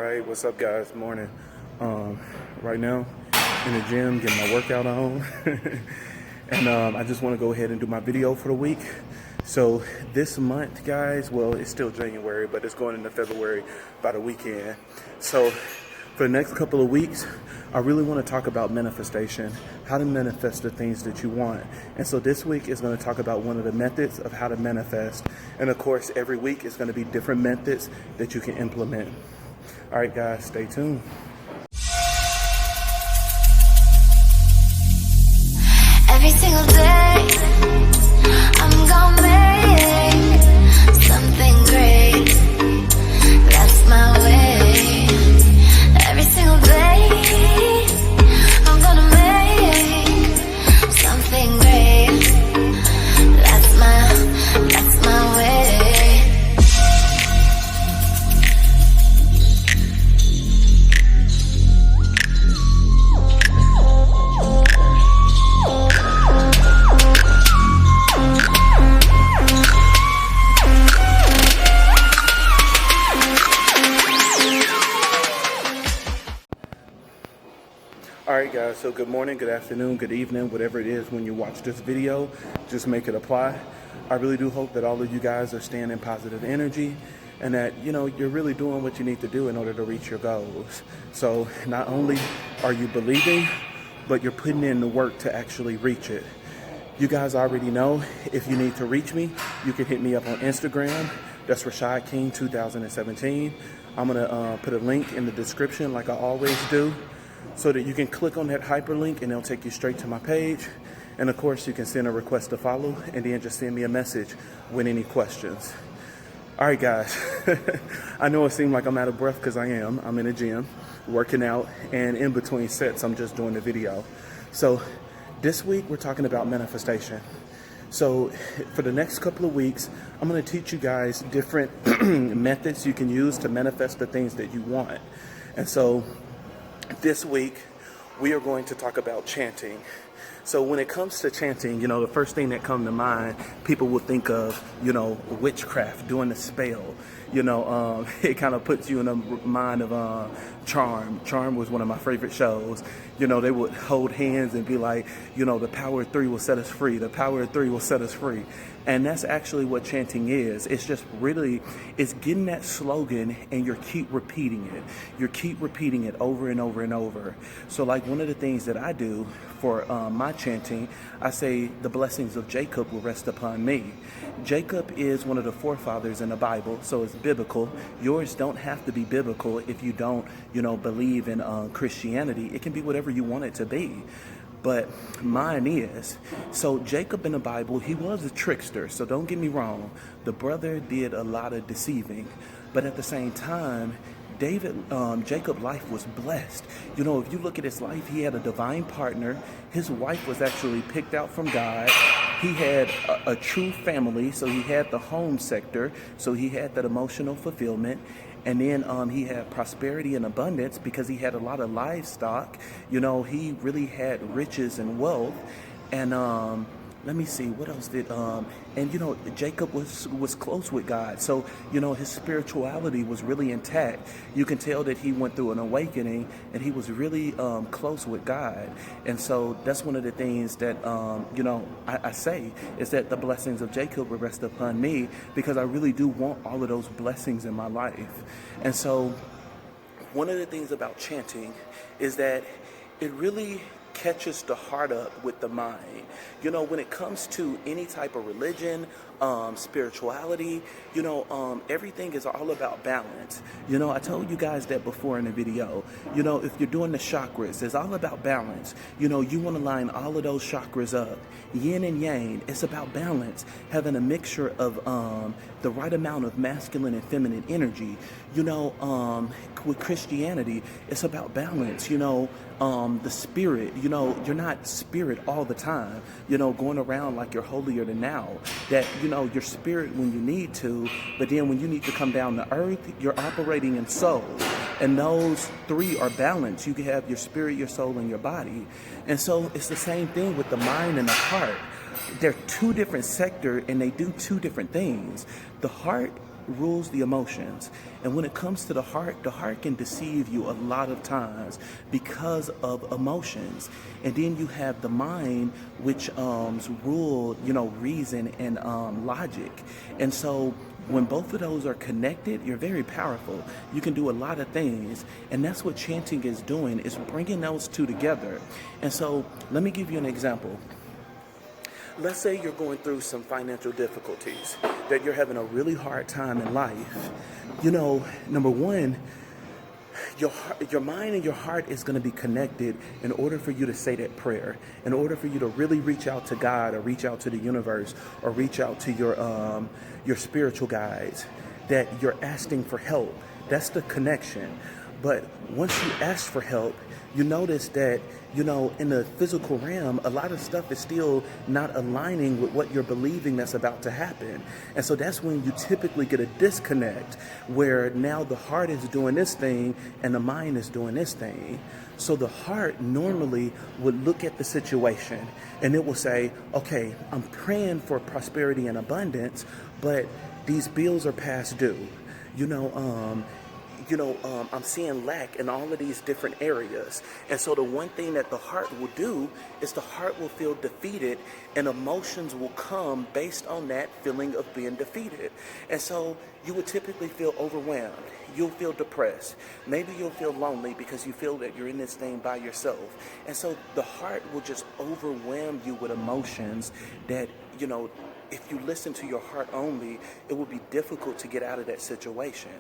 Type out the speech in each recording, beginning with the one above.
Alright, what's up guys? Morning. Right now in the gym getting my workout on and I just want to go ahead and do my video for the week. So this month guys, well, it's still January, but it's going into February by the weekend. So for the next couple of weeks, I really want to talk about manifestation, how to manifest the things that you want. And so this week is going to talk about one of the methods of how to manifest. And of course, every week is going to be different methods that you can implement. All right, guys, stay tuned. Every single day, I'm gonna make something great. That's my way. Every single day, I'm gonna make something great. That's my way. Alright guys, so good morning, good afternoon, good evening, whatever it is when you watch this video, just make it apply. I really do hope that all of you guys are staying in positive energy and that, you know, you're really doing what you need to do in order to reach your goals. So not only are you believing, but you're putting in the work to actually reach it. You guys already know, if you need to reach me, you can hit me up on Instagram. That's Rashad King 2017. I'm gonna put a link in the description like I always do, so that you can click on that hyperlink and it'll take you straight to my page. And of course, you can send a request to follow and then just send me a message with any questions. All right, guys. I know it seemed like I'm out of breath because I am. I'm in the gym, working out, and in between sets, I'm just doing the video. So this week, we're talking about manifestation. So for the next couple of weeks, I'm going to teach you guys different methods you can use to manifest the things that you want. And so this week, we are going to talk about chanting. So when it comes to chanting, you know, the first thing that comes to mind, people will think of, you know, witchcraft, doing the spell. You know, it kind of puts you in the mind of Charm. Charm was one of my favorite shows. You know, they would hold hands and be like, you know, the power of three will set us free. The power of three will set us free. And that's actually what chanting is. It's just really, it's getting that slogan and you keep repeating it. You keep repeating it over and over and over. So like one of the things that I do for my chanting, I say the blessings of Jacob will rest upon me. Jacob is one of the forefathers in the Bible, so it's biblical. Yours don't have to be biblical if you don't, you know, believe in Christianity. It can be whatever you want it to be. But mine is. So Jacob in the Bible, he was a trickster. So don't get me wrong. The brother did a lot of deceiving. But at the same time, Jacob's life was blessed. You know, if you look at his life, he had a divine partner. His wife was actually picked out from God. He had a true family. So he had the home sector. So he had that emotional fulfillment. And then he had prosperity and abundance because he had a lot of livestock. You know, he really had riches and wealth. And let me see, what else did, and you know, Jacob was close with God. So, you know, his spirituality was really intact. You can tell that he went through an awakening and he was really close with God. And so that's one of the things that, you know, I say is that the blessings of Jacob will rest upon me because I really do want all of those blessings in my life. And so one of the things about chanting is that it really catches the heart up with the mind. You know, when it comes to any type of religion, spirituality, you know, everything is all about balance. You know, I told you guys that before in the video. You know, if you're doing the chakras, it's all about balance. You know, you want to line all of those chakras up. Yin and yang, it's about balance. Having a mixture of the right amount of masculine and feminine energy. You know, with Christianity, it's about balance. You know, the spirit, you know, you're not spirit all the time, you know, going around like you're holier than thou. That, you know, you're spirit when you need to, but then when you need to come down to earth, you're operating in soul. And those three are balanced. You can have your spirit, your soul, and your body. And so it's the same thing with the mind and the heart. They're two different sectors and they do two different things. The heart rules the emotions. And when it comes to the heart can deceive you a lot of times because of emotions. And then you have the mind, which rule, reason and logic. And so when both of those are connected, you're very powerful. You can do a lot of things. And that's what chanting is doing, is bringing those two together. And so let me give you an example. Let's say you're going through some financial difficulties, that you're having a really hard time in life. Number one, your mind and your heart is going to be connected in order for you to say that prayer, in order for you to really reach out to God or reach out to the universe or reach out to your spiritual guides, that you're asking for help. That's the connection. But once you ask for help, you notice that, in the physical realm, a lot of stuff is still not aligning with what you're believing that's about to happen. And so that's when you typically get a disconnect, where now the heart is doing this thing and the mind is doing this thing. So the heart normally would look at the situation and it will say, okay, I'm praying for prosperity and abundance, but these bills are past due. I'm seeing lack in all of these different areas. And so the one thing that the heart will do is the heart will feel defeated, and emotions will come based on that feeling of being defeated. And so you would typically feel overwhelmed. You'll feel depressed. Maybe you'll feel lonely because you feel that you're in this thing by yourself. And so the heart will just overwhelm you with emotions that, if you listen to your heart only, it will be difficult to get out of that situation.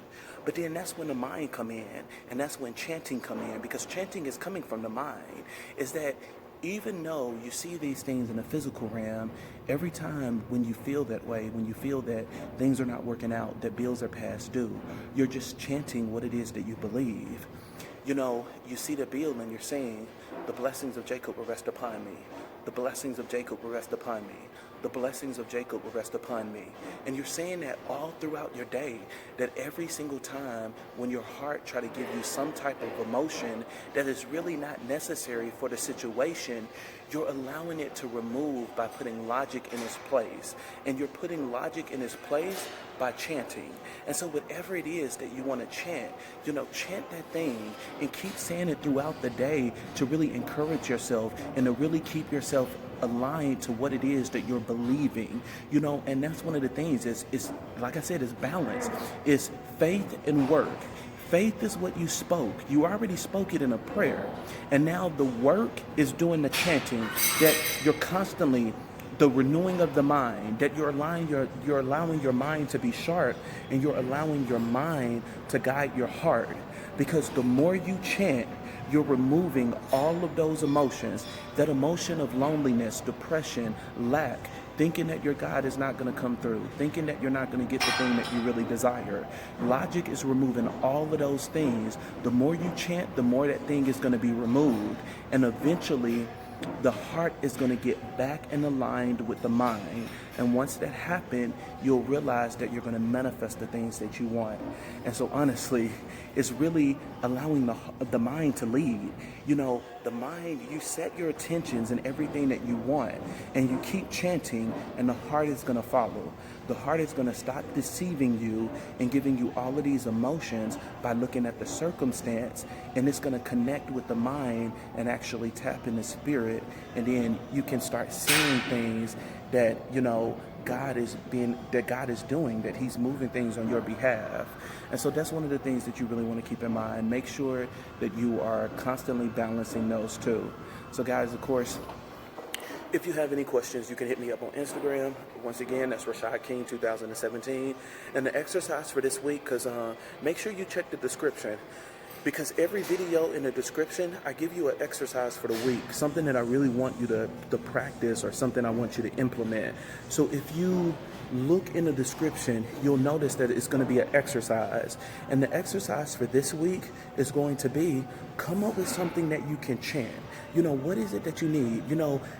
But then that's when the mind come in, and that's when chanting come in, because chanting is coming from the mind. Is that even though you see these things in the physical realm, every time when you feel that way, when you feel that things are not working out, that bills are past due, you're just chanting what it is that you believe. You see the bill and you're saying, the blessings of Jacob will rest upon me. The blessings of Jacob will rest upon me. The blessings of Jacob will rest upon me. And you're saying that all throughout your day, that every single time when your heart try to give you some type of emotion that is really not necessary for the situation, you're allowing it to remove by putting logic in its place. And you're putting logic in its place by chanting. And so whatever it is that you want to chant, chant that thing and keep saying it throughout the day to really encourage yourself and to really keep yourself aligned to what it is that you're believing, and that's one of the things is like I said, is balance. It's faith and work. Faith is what you spoke. You already spoke it in a prayer. And now the work is doing the chanting, that you're constantly, the renewing of the mind, that you're allowing your mind to be sharp, and you're allowing your mind to guide your heart. Because the more you chant, you're removing all of those emotions, that emotion of loneliness, depression, lack, thinking that your God is not going to come through, thinking that you're not going to get the thing that you really desire. Logic is removing all of those things. The more you chant, the more that thing is going to be removed. And eventually, the heart is going to get back and aligned with the mind. And once that happens, you'll realize that you're going to manifest the things that you want. And so honestly, it's really allowing the mind to lead. The mind, you set your attentions in everything that you want, and you keep chanting, and the heart is going to follow. The heart is going to stop deceiving you and giving you all of these emotions by looking at the circumstance, and it's going to connect with the mind and actually tap in the spirit, and then you can start seeing things that God is doing, that He's moving things on your behalf. And so that's one of the things that you really want to keep in mind. Make sure that you are constantly balancing those two. So guys, of course, if you have any questions, you can hit me up on Instagram. Once again, that's Rashad King 2017. And the exercise for this week, because make sure you check the description, because every video in the description, I give you an exercise for the week, something that I really want you to practice, or something I want you to implement. So if you look in the description, you'll notice that it's going to be an exercise. And the exercise for this week is going to be, come up with something that you can chant. What is it that you need?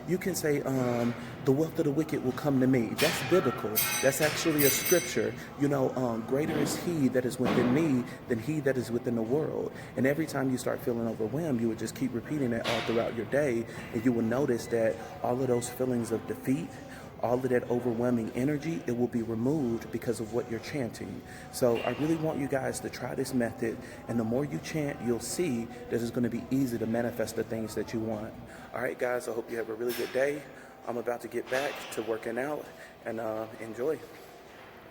You can say, the wealth of the wicked will come to me. That's biblical. That's actually a scripture. Greater is He that is within me than he that is within the world. And every time you start feeling overwhelmed, you would just keep repeating that all throughout your day, and you will notice that all of those feelings of defeat, all of that overwhelming energy, it will be removed because of what you're chanting. So I really want you guys to try this method, and the more you chant, you'll see that it's going to be easy to manifest the things that you want. All right, guys, I hope you have a really good day. I'm about to get back to working out, and enjoy.